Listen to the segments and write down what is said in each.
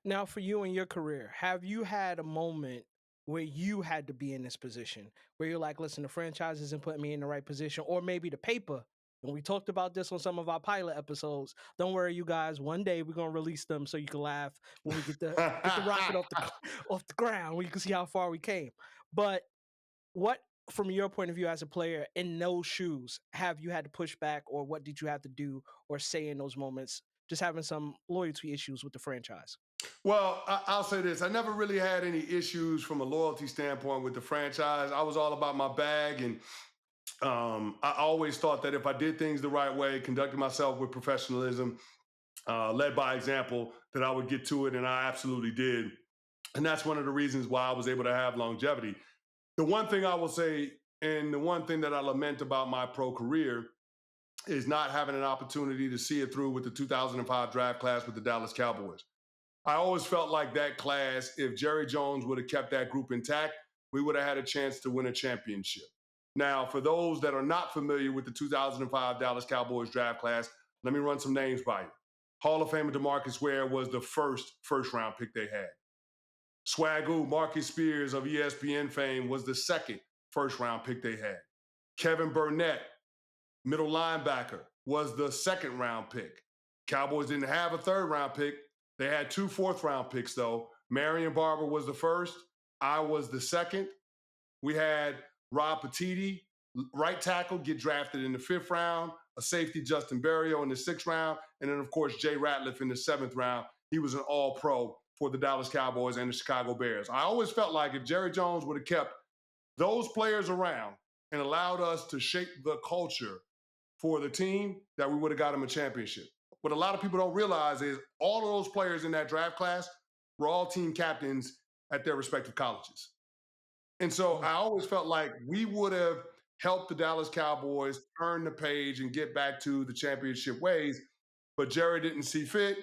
Now, for you in your career, have you had a moment where you had to be in this position where you're like, listen, the franchise isn't putting me in the right position, or maybe the paper? And we talked about this on some of our pilot episodes. Don't worry, you guys. One day we're gonna release them so you can laugh when we get the rocket off the off the ground. We can see how far we came. But what, from your point of view as a player in those shoes, have you had to push back, or what did you have to do or say in those moments? Just having some loyalty issues with the franchise. Well, I'll say this. I never really had any issues from a loyalty standpoint with the franchise. I was all about my bag. And I always thought that if I did things the right way, conducted myself with professionalism, led by example, that I would get to it. And I absolutely did. And that's one of the reasons why I was able to have longevity. The one thing I will say, and the one thing that I lament about my pro career, is not having an opportunity to see it through with the 2005 draft class with the Dallas Cowboys. I always felt like that class, if Jerry Jones would have kept that group intact, we would have had a chance to win a championship. Now, for those that are not familiar with the 2005 Dallas Cowboys draft class, let me run some names by you. Hall of Famer DeMarcus Ware was the first round pick they had. Swagoo, Marcus Spears of ESPN fame, was the second first round pick they had. Kevin Burnett, middle linebacker, was the second round pick. Cowboys didn't have a third round pick. They had 2 fourth-round picks, though. Marion Barber was the first. I was the second. We had Rob Petiti, right tackle, get drafted in the 5th round. A safety, Justin Berrio, in the 6th round. And then, of course, Jay Ratliff in the 7th round. He was an all-pro for the Dallas Cowboys and the Chicago Bears. I always felt like if Jerry Jones would have kept those players around and allowed us to shape the culture for the team, that we would have got him a championship. What a lot of people don't realize is all of those players in that draft class were all team captains at their respective colleges. And so I always felt like we would have helped the Dallas Cowboys turn the page and get back to the championship ways. But Jerry didn't see fit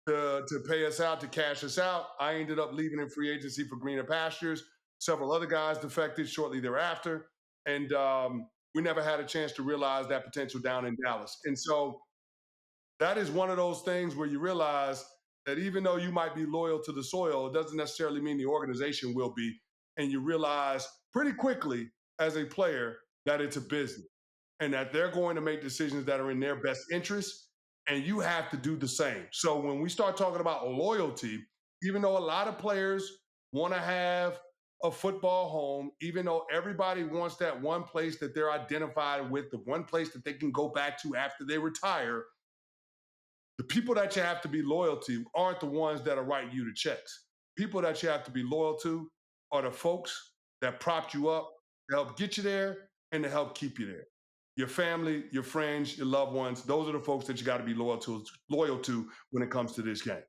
to pay us out, to cash us out. I ended up leaving in free agency for greener pastures. Several other guys defected shortly thereafter. And we never had a chance to realize that potential down in Dallas. And so that is one of those things where you realize that even though you might be loyal to the soil, it doesn't necessarily mean the organization will be. And you realize pretty quickly as a player that it's a business and that they're going to make decisions that are in their best interest. And you have to do the same. So when we start talking about loyalty, even though a lot of players want to have a football home, even though everybody wants that one place that they're identified with, the one place that they can go back to after they retire, the people that you have to be loyal to aren't the ones that are writing you the checks. People that you have to be loyal to are the folks that propped you up to help get you there and to help keep you there. Your family, your friends, your loved ones, those are the folks that you got to be loyal to when it comes to this game.